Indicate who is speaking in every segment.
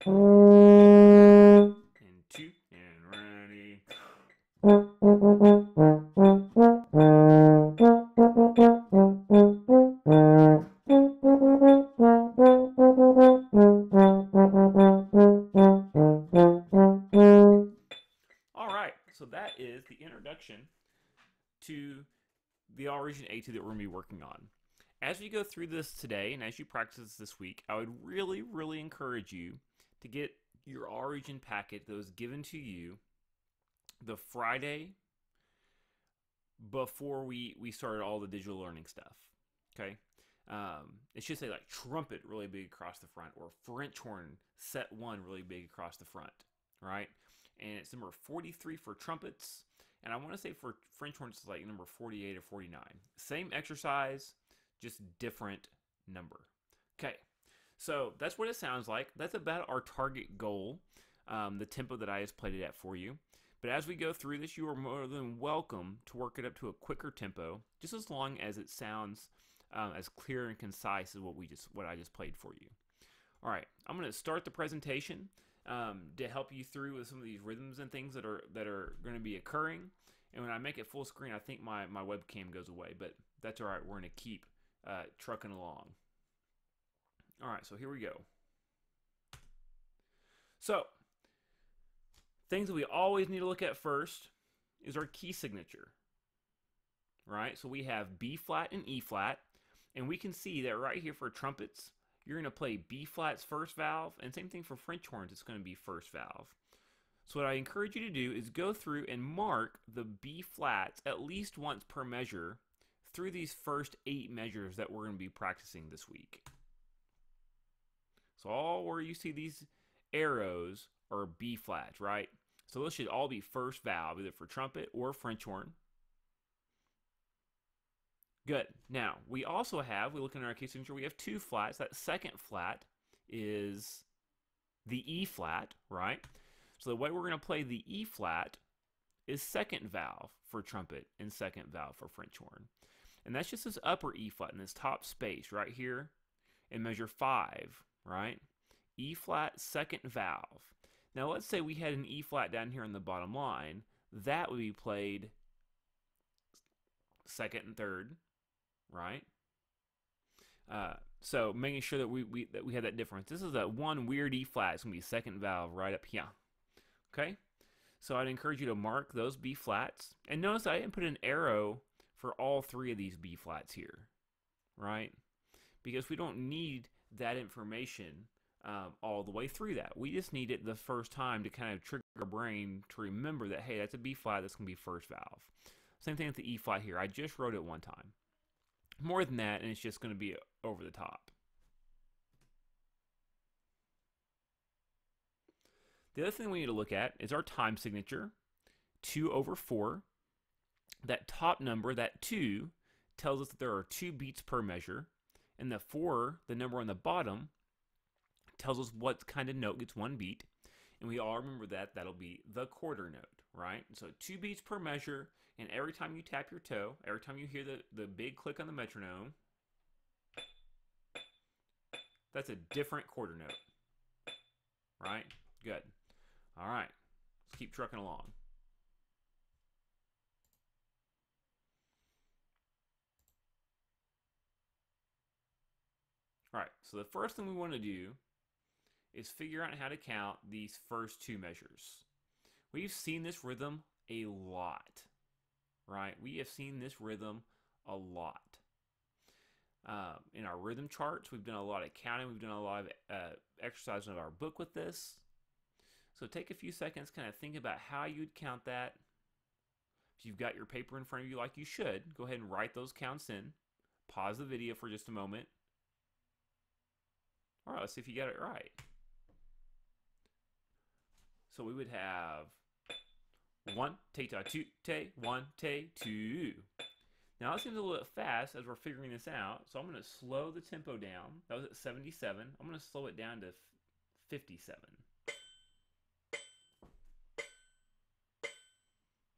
Speaker 1: And two, and ready. All right, so that is the introduction to the Origin A2 that we're going to be working on. As we go through this today and as you practice this week, I would really, really encourage you to get your Origin packet that was given to you the Friday before we started all the digital learning stuff. Okay? It should say like trumpet really big across the front or French horn set 1 really big across the front, right? And it's number 43 for trumpets. And I want to say for French horns, it's like number 48 or 49. Same exercise, just different number. Okay, so that's what it sounds like. That's about our target goal, the tempo that I just played it at for you. But as we go through this, you are more than welcome to work it up to a quicker tempo, just as long as it sounds as clear and concise as what I just played for you. All right, I'm going to start the presentation to help you through with some of these rhythms and things that are going to be occurring. And when I make it full screen, I think my webcam goes away, but that's all right. We're going to keep trucking along. All right, so here we go. So things that we always need to look at first is our key signature, right? So we have B flat and E flat, and we can see that right here for trumpets, you're going to play B flat's first valve, and same thing for French horns, it's going to be first valve. So what I encourage you to do is go through and mark the B flats at least once per measure through these first 8 measures that we're going to be practicing this week. So all where you see these arrows are B flats, right? So those should all be first valve, either for trumpet or French horn. Good. Now, we also have, we look in our key signature, we have 2 flats. That second flat is the E flat, right? So the way we're going to play the E flat is second valve for trumpet and second valve for French horn. And that's just this upper E flat in this top space right here in measure 5, right? E flat, second valve. Now let's say we had an E flat down here on the bottom line. That would be played second and third, right? So making sure that we have that difference. This is that one weird E flat. It's going to be second valve right up here. Okay? So I'd encourage you to mark those B flats. And notice I didn't put an arrow for all 3 of these B flats here, right? Because we don't need that information all the way through that. We just need it the first time to kind of trigger our brain to remember that, hey, that's a B flat, that's going to be first valve. Same thing with the E flat here. I just wrote it one time. More than that, and it's just going to be over the top. The other thing we need to look at is our time signature, 2/4. That top number, that 2, tells us that there are 2 beats per measure. And the 4, the number on the bottom, tells us what kind of note gets 1 beat. And we all remember that that'll be the quarter note, right? So 2 beats per measure, and every time you tap your toe, every time you hear the big click on the metronome, that's a different quarter note, right? Good. All right, let's keep trucking along. All right, so the first thing we want to do is figure out how to count these first 2 measures. We've seen this rhythm a lot, right? We have seen this rhythm a lot. In our rhythm charts, we've done a lot of counting. We've done a lot of exercises in our book with this. So take a few seconds, kind of think about how you'd count that. If you've got your paper in front of you like you should, go ahead and write those counts in. Pause the video for just a moment. All right, let's see if you got it right. So we would have 1, take, 2, take, 1, take, 2. Now that seems a little bit fast as we're figuring this out, so I'm going to slow the tempo down. That was at 77. I'm going to slow it down to 57.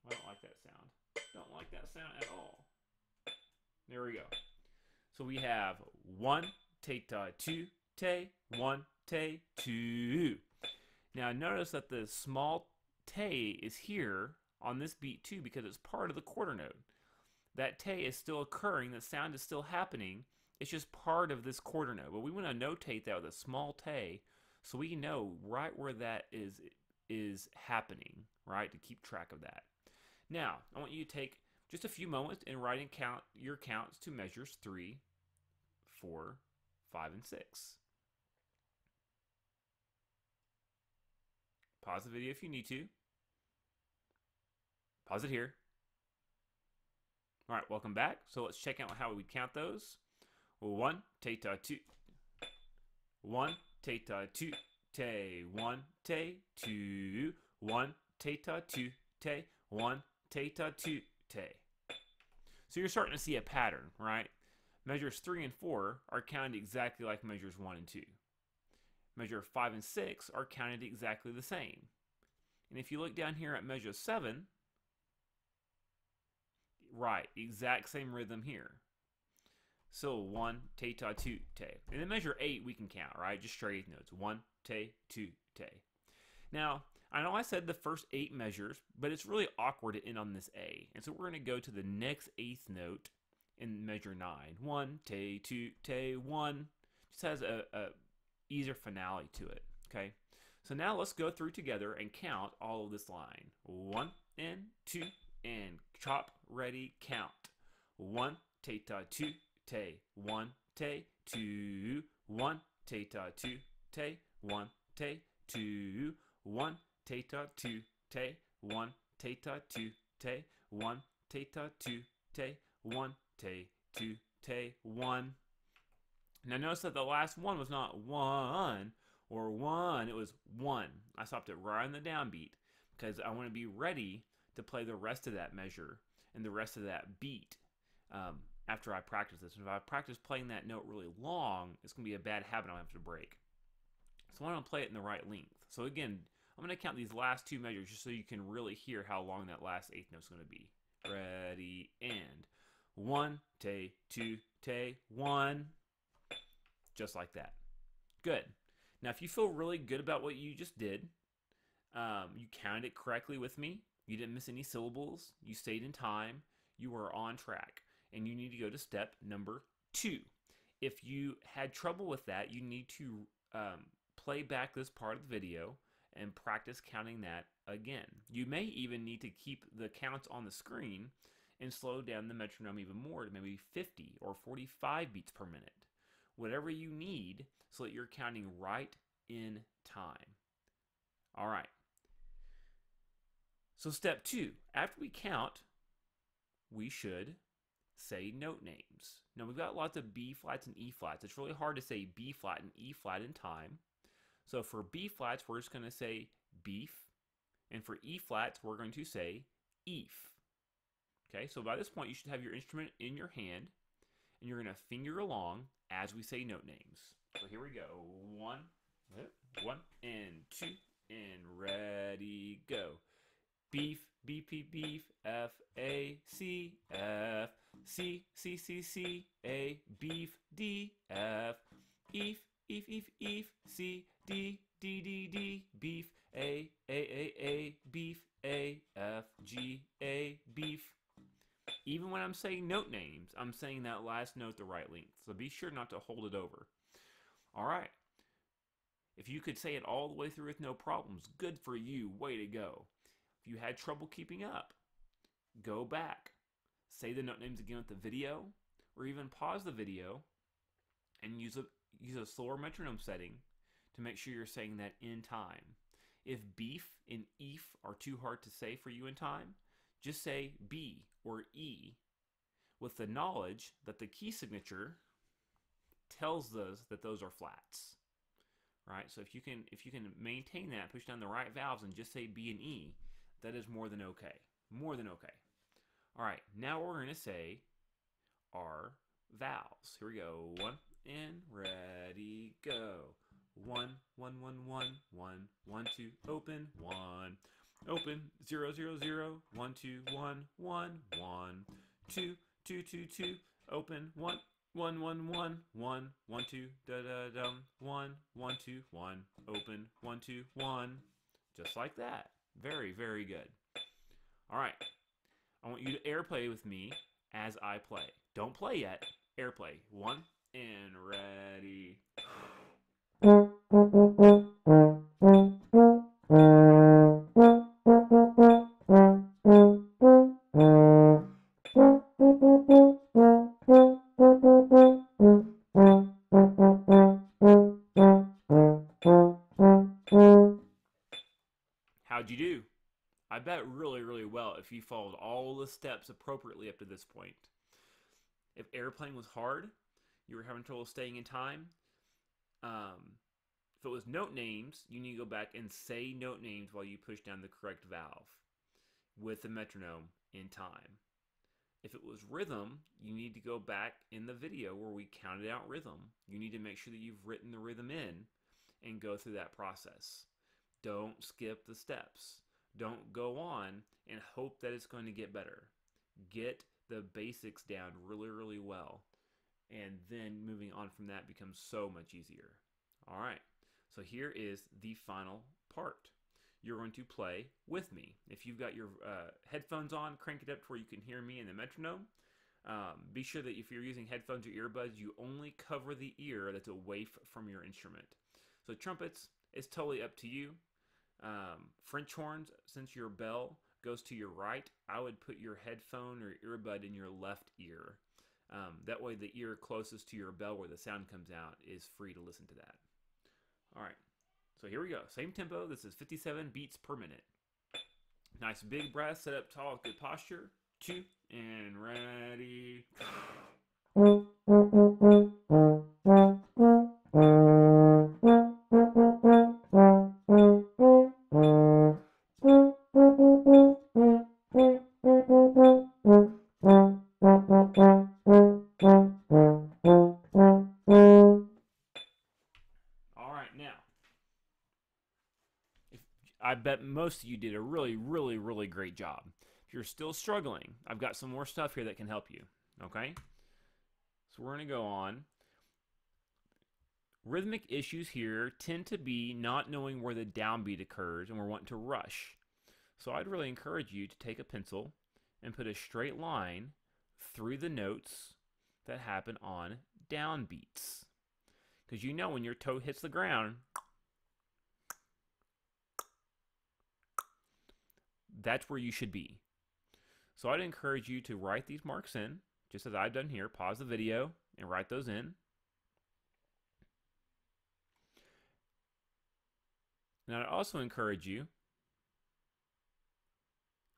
Speaker 1: I don't like that sound. Don't like that sound at all. There we go. So we have 1, take, 2, take, 1, take, 2. Now notice that the small te is here on this beat too because it's part of the quarter note. That te is still occurring, the sound is still happening, it's just part of this quarter note. But we want to notate that with a small te so we know right where that is happening, right, to keep track of that. Now, I want you to take just a few moments and write and count your counts to measures 3, 4, 5, and 6. Pause the video if you need to. Pause it here. All right, welcome back. So let's check out how we count those. 1, te, ta, 2. 1, te, ta, 2, te. 1, te, 2. 1, te, ta, 2, te. 1, te, ta, 2, te. So you're starting to see a pattern, right? Measures 3 and 4 are counted exactly like measures 1 and 2. Measure 5 and 6 are counted exactly the same. And if you look down here at measure 7, right, exact same rhythm here. So 1, te, ta, 2, te. And then measure 8 we can count, right? Just straight eighth notes. 1, te, 2, te. Now, I know I said the first 8 measures, but it's really awkward to end on this A. And so we're going to go to the next eighth note in measure 9. 1, te, 2, te, 1. Just has a easier finale to it, okay? So now let's go through together and count all of this line. 1 and 2 and chop, ready, count. 1, te, ta, 2, te. 1, te, 2. 1, te, ta, 2, te. 1, te, 2. 1, te, ta, 2, te. 1, te, ta, 2, te. 1, te, ta, 2, te. 1, te, 2, te. 1. Now notice that the last one was not 1 or 1, it was 1. I stopped it right on the downbeat because I want to be ready to play the rest of that measure and the rest of that beat after I practice this. And if I practice playing that note really long, it's going to be a bad habit I'll have to break. So I want to play it in the right length. So again, I'm going to count these last 2 measures just so you can really hear how long that last eighth note is going to be. Ready, and 1, te, 2, te, 1. Just like that. Good. Now, if you feel really good about what you just did, you counted it correctly with me, you didn't miss any syllables, you stayed in time, you were on track, and you need to go to step number 2. If you had trouble with that, you need to play back this part of the video and practice counting that again. You may even need to keep the counts on the screen and slow down the metronome even more to maybe 50 or 45 beats per minute. Whatever you need so that you're counting right in time. All right. So step 2, after we count, we should say note names. Now we've got lots of B flats and E flats. It's really hard to say B flat and E flat in time. So for B flats, we're just going to say beef. And for E flats, we're going to say eef. Okay, so by this point, you should have your instrument in your hand, and you're going to finger along as we say note names. So here we go. 1, and 2, and ready, go. Beef, beef, beef, beef, F, A, C, F, C, C, C, C, A, beef, D, F, eef, eef, eef, eef, C, D, D, D, D, beef, A, beef, A, F, G, A, beef. Even when I'm saying note names, I'm saying that last note the right length. So be sure not to hold it over. All right. If you could say it all the way through with no problems, good for you. Way to go. If you had trouble keeping up, go back. Say the note names again with the video, or even pause the video and use a slower metronome setting to make sure you're saying that in time. If beef and eef are too hard to say for you in time, just say B or E with the knowledge that the key signature tells us that those are flats. Right? So if you can maintain that, push down the right valves and just say B and E, that is more than okay. More than okay. All right, now we're going to say our vowels. Here we go. 1 and ready, go. 1, 1, 1, 1, 1, 1, 2, open, 1, open, 0, 0, 0, 1, 2, 1, 1, 1, 2, 2, 2, 2, open, 1, 1 1 1 1 1 2 da da dum 1 1 2 1 open 1 2 1, just like that. Very, very good. All right, I want you to airplay with me as I play. Don't play yet. Airplay. 1 and ready. How'd you do? I bet really, really well if you followed all the steps appropriately up to this point. If airplane was hard, you were having trouble staying in time. If it was note names, you need to go back and say note names while you push down the correct valve with the metronome in time. If it was rhythm, you need to go back in the video where we counted out rhythm. You need to make sure that you've written the rhythm in and go through that process. Don't skip the steps. Don't go on and hope that it's going to get better. Get the basics down really, really well. And then moving on from that becomes so much easier. All right, so here is the final part. You're going to play with me. If you've got your headphones on, crank it up to where you can hear me and the metronome. Be sure that if you're using headphones or earbuds, you only cover the ear that's away from your instrument. So trumpets, it's totally up to you. French horns, since your bell goes to your right, I would put your headphone or earbud in your left ear. That way the ear closest to your bell where the sound comes out is free to listen to that. All right, so here we go. Same tempo. This is 57 beats per minute. Nice big breath, set up tall, good posture. 2 and ready. All right, now, I bet most of you did a really, really, really great job. If you're still struggling, I've got some more stuff here that can help you, okay? So we're going to go on. Rhythmic issues here tend to be not knowing where the downbeat occurs, and we're wanting to rush. So I'd really encourage you to take a pencil and put a straight line through the notes that happen on downbeats. Because you know when your toe hits the ground, that's where you should be. So I'd encourage you to write these marks in, just as I've done here. Pause the video and write those in. And I'd also encourage you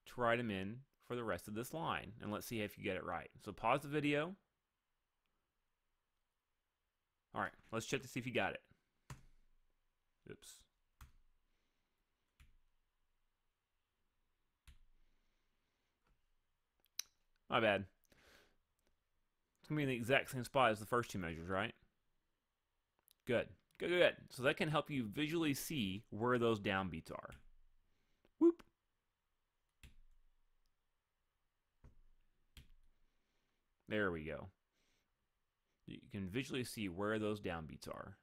Speaker 1: to write them in for the rest of this line. And let's see if you get it right. So pause the video. All right, let's check to see if you got it. Oops. My bad. It's going to be in the exact same spot as the first two measures, right? Good. Good, good. So that can help you visually see where those downbeats are. Whoop. There we go. You can visually see where those downbeats are.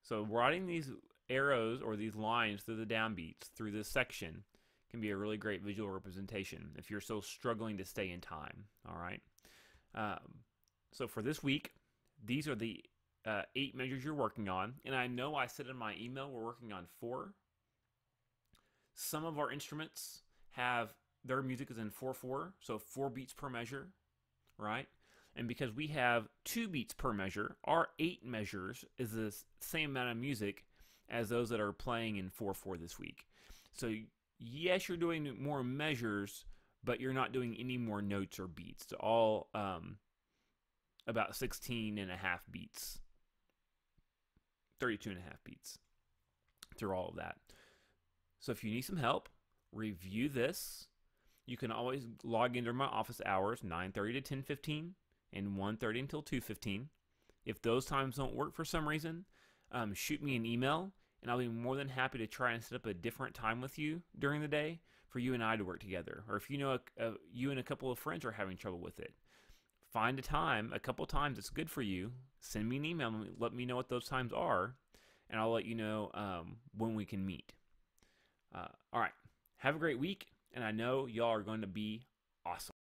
Speaker 1: So writing these arrows or these lines through the downbeats through this section can be a really great visual representation if you're still struggling to stay in time. All right. So for this week, these are the 8 measures you're working on. And I know I said in my email we're working on 4. Some of our instruments have their music is in 4/4, so 4 beats per measure, right? And because we have 2 beats per measure, our 8 measures is the same amount of music as those that are playing in 4/4 this week. So yes, you're doing more measures, but you're not doing any more notes or beats. It's all about 16 and a half beats, 32 and a half beats through all of that. So if you need some help, review this. You can always log into my office hours, 9:30 to 10:15. and 1:30 until 2:15. If those times don't work for some reason, shoot me an email, and I'll be more than happy to try and set up a different time with you during the day for you and I to work together. Or if you know you and a couple of friends are having trouble with it, find a couple times that's good for you. Send me an email and let me know what those times are, and I'll let you know when we can meet. All right. Have a great week, and I know y'all are going to be awesome.